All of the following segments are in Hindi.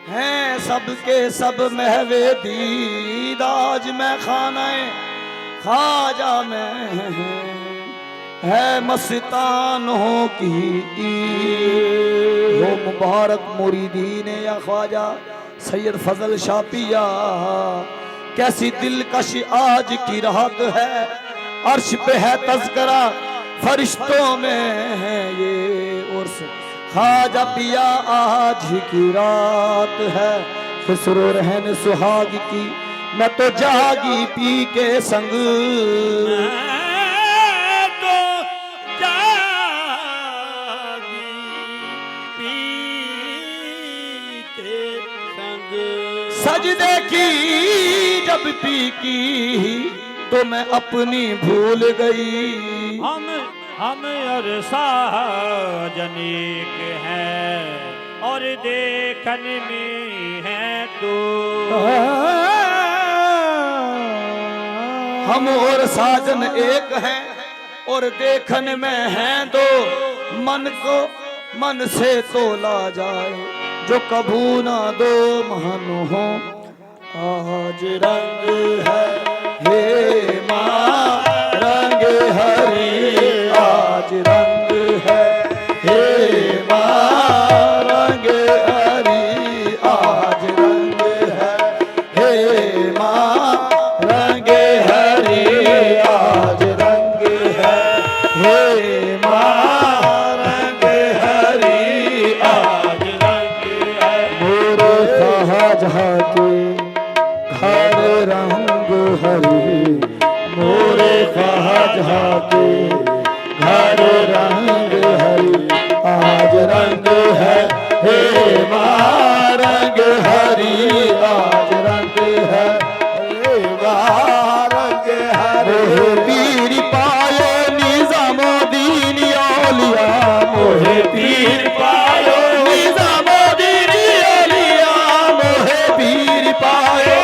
हैं सबके सब महवे दीद, आज मैं खानाए खाजा में है मस्तानों की ईद। हो मुबारक मुरीदीन या ख्वाजा सैयद फजल शाह पिया, कैसी दिलकश आज की रात है, अर्श पे है तज़किरा फरिश्तों में है ये उर्स, ख्वाजा पिया आज की रात है, खुसरो रहन सुहाग की मैं तो जागी पी के संग, मैं तो जागी पी के संग। सजदे की जब पी की तो मैं अपनी भूल गई, हम और साजन एक हैं और देखन में है तो, हम और साजन एक हैं और देखन में हैं दो, मन को मन से तोला जाए जो कभू ना दो महान हो, आज रंग है हे माँ रंग हरी, आज रंग है हे माँ रंग हरी, आज रंग है हे माँ रंग हरी, आज रंग है हे माँ रंग हरी, आज रंग है। मोरे शाहजहाँ के घर रंग हरी, मोरे शाहजहाँ के घर रंग हरी, आज रंग है हे माँ रंग हरी, आज रंग है हे माँ रंग हरी। मोहे पीर पायो निज़ामुद्दीन औलिया, मोहे पीर पायो निज़ामुद्दीन औलिया, मोहे पीर पायो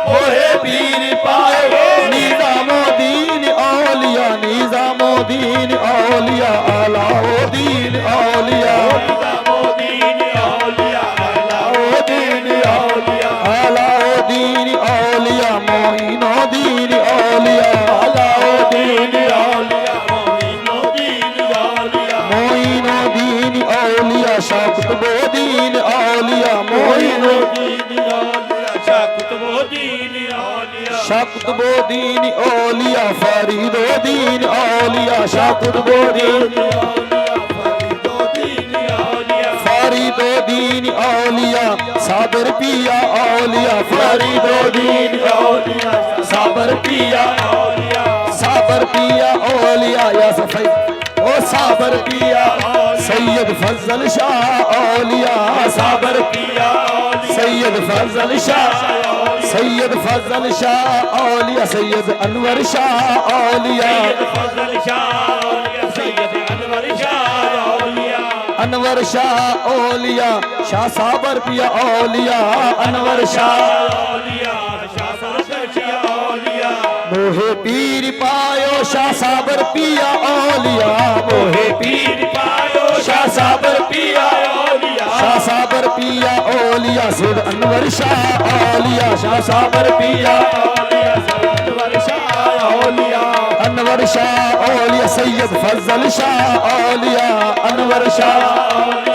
मोहे पीर पायो निज़ामुद्दीन औलिया, निज़ामुद्दीन औलिया अलाउद्दीन औलिया, अलाउद्दीन औलिया, अलाउद्दीन औलिया मोइनुद्दीन औलिया, अलाउद्दीन औलिया मोइनुद्दीन औलिया, शाह कुतुबुद्दीन औलिया मोइनुद्दीन शाह कुतुबुद्दीन औलिया, फरीदुद्दीन औलिया, शाह कुतुबुद्दीन फरीदुद्दीन औलिया, साबर पिया औलिया, फरीदुद्दीन औलिया, साबर पिया औलिया, साबर पिया औलिया या सफाई ओ साबर पिया, सैयद फजल शाह औलिया, साबर पिया, सैयद फजल शाह, सैयद फजल शाह औलिया, सैयद अनवर शाह औलिया, अनवर शाह औलिया, शाह साबर पिया औलिया, अनवर शाह मोहे पीर पायो शाह साबर पिया औलिया, मोहे पीर पायो शाह साबर पिया औलिया, शाह साबर पिया औलिया, सैयद अनवर शाह औलिया, शाह साबर पिया औलिया, अनवर शाह औलिया, अनवर शाह औलिया, सैयद फजल शाह औलिया, अनवर शाह,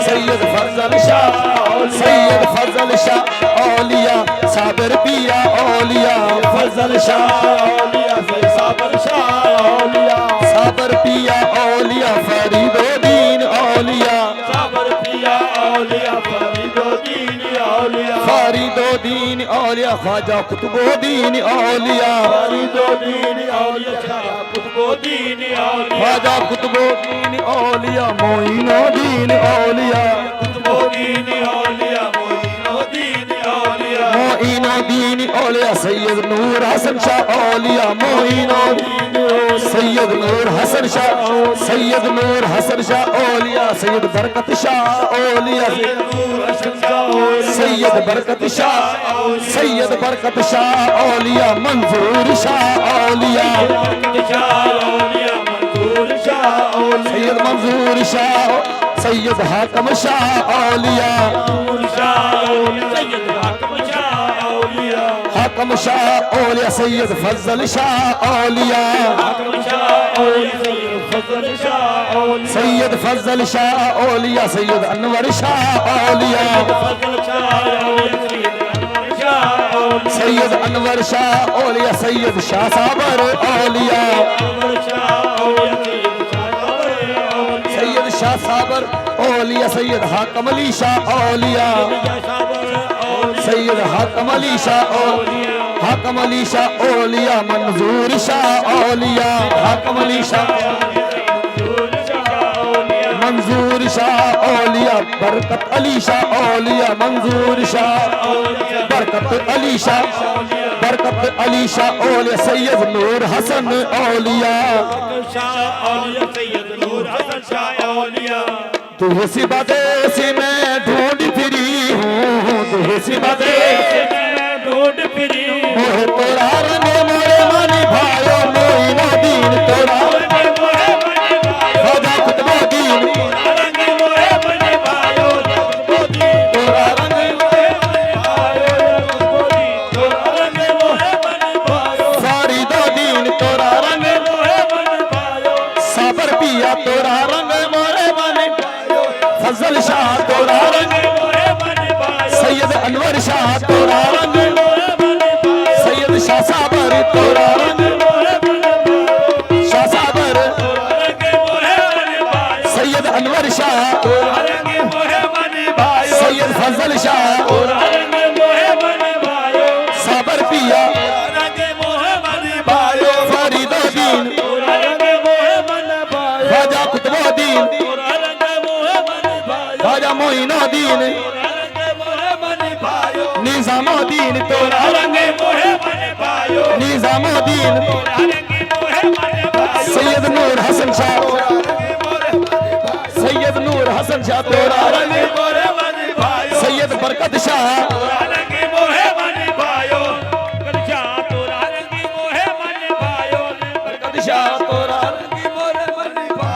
सैयद फजल शाह, सैयद फजल शाह औलिया, साबर पिया औलिया, फजल शाह औलिया, साबर शाह औलिया, साबर पिया औलिया, फरीदुद्दीन औलिया, साबर पिया औलिया, फरीदुद्दीन औलिया, फरीदुद्दीन औलिया, ख्वाजा कुतुबुद्दीन औलिया, फरीदुद्दीन औलिया, कुतुबुद्दीन औलिया, ख्वाजा कुतुबुद्दीन औलिया, मोइनुद्दीन औलिया, कुतुबुद्दीन औलिया, मोइनुद्दीन औलिया, मोइनुद्दीन औलिया, सैयद नूर हसन शाह औलिया, मोइनुद्दीन, सैयद नूर हसन शाह, सैयद नूर हसन शाह औलिया, सैयद बरकत शाह औलिया, सैयद बरकत शाह, सैयद बरकत शाह औलिया, मंजूर शाह औलिया, सैयद मंजूर शाह, सैयद हाकम शाह औलिया हाकम शाह औलिया सैयद फजल शाह औलिया सैयद फजल शाह औलिया सैयद अनवर शाह औलिया सैयद अनवर शाह औलिया सैयद शाह साबर औलिया सैयद शाह साबर औलिया सैयद हाकम अली शाह औलिया सैयद हाकम अली शाह हाकम अली शाह औलिया मंजूर शाह औलिया हाकम अली शाह मंजूर शाह औलिया बरकत अली शाह औलिया मंजूर शाह बरकत अली शाह औलिया सैयद नूर हसन औलिया तुझसे बदेसी मैं ढूंढ फिरी हूँ तुझसे बदेसी मैं ढूंढ फिरी हूँ तोरा रंग मोरे मानी भायो मोइनो दीन तोरा ख्वाजा कुतुबुद्दीन फरीदुद्दीन तोरा रंग साबर पिया तोरा रंग मोरे मानी फजल शाह तोरा रंग सैयद अनवर शाह तोरा रंग सैयद शाह साबर तोरा रंग शाह साबर सैयद अनवर शाह सैयद फजल शाह साबर पिया फरीदुद्दीन ख्वाजा कुतुबुद्दीन ख्वाजा मोइनुद्दीन निजामुद्दीन तोरा रंग निजामुद्दीन सैयद नूर हसन शाह सैयद नूर हसन शाह तोरा रंग सैयद बरकत शाह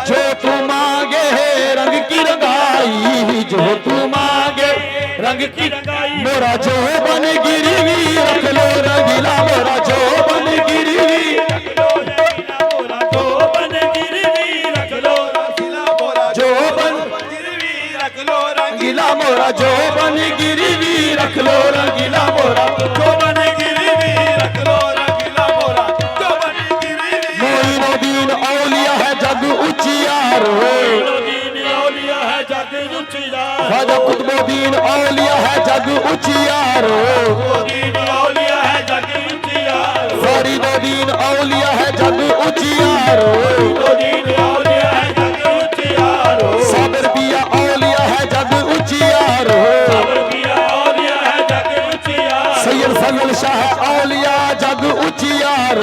जो तू मांगे रंग की रंगाई जो तू मांगे रंग की रंगाई मोरा जो बन गिरवी रख लो रंगीला मोरा जो बन गिरवी जो बन रंगीला मोरा जो बन गिरवी रख लो रंगीला मोरा जो बन गिरवी रख लो रंगीला मोरा जो बन गिरवी मोइनुद्दीन औलिया है जग उचियार ख्वाजा कुतुबुद्दीन औलिया है जग उचियार फरीदुद्दीन औलिया है जग उचियार साबिर पिया औलिया है जग उचियार सैयद फजल शाह औलिया जग उचियार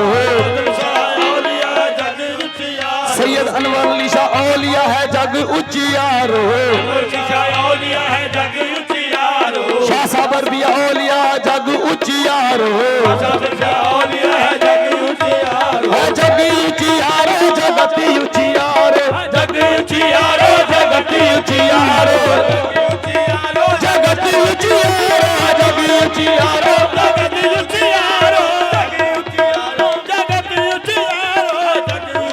सैयद अनवर अली शाह औलिया है जग उचियार शाह साबर भी औलिया जग उचियार जग उचियार जगती उचियार जग उचियार जगती उचियार जगती उचियार जग उचियार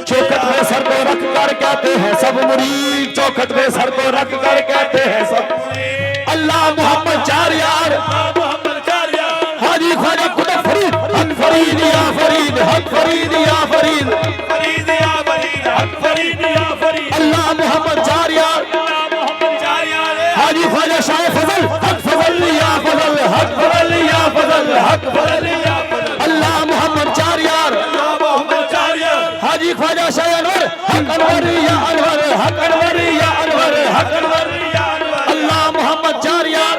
चौखट में सर को रख कर कहते हैं सब मुरीद चौखट में सर को रख कर कहते हैं सब अल्लाह मोहम्मद चार यार हाजी ख्वाजा खुदा फरीद हक फरीद या फरीद हक फरीद या फरीद अल्लाह मोहम्मद चार यार हाजी ख्वाजा शाह फजल हक फजल या फजल हक फजल या फजल हक फजल अल्लाह मोहम्मद चार यार हाजी ख्वाजा शाह अनवर हक अनवर या अनवर हक अनवर या अनवर हक अनवर अल्लाह मोहम्मद चार यार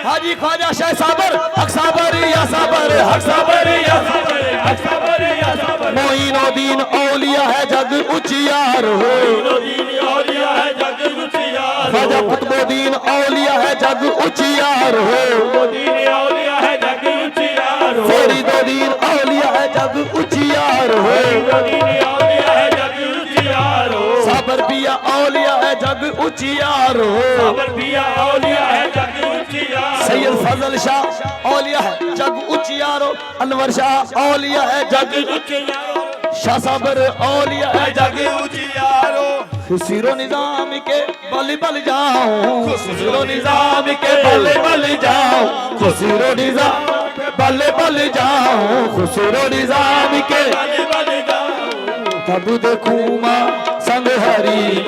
हाजी ख्वाजा शाह साबर हक साबर या साबर हक साबर या साबर हक साबर या साबर मोइनुद्दीन औलिया है जग उचियार ख्वाजा कुतुबुद्दीन औलिया है जग उचियार फरीदुद्दीन औलिया है जग उचियार साबर पिया औलिया है जग उजियारो साबर पिया औलिया है जग उजियारो सैयद फजल शाह औलिया है जग उजियारो अनवर शाह औलिया है जग उजियारो शाह साबर औलिया है जग उजियारो खुशीरो निजाम के बल बल जाऊं खुशीरो निजाम के बल बल जाऊं खुशीरो निजाम के बल बल जाऊं खुशीरो निजाम के तब देखूं मां संग हरी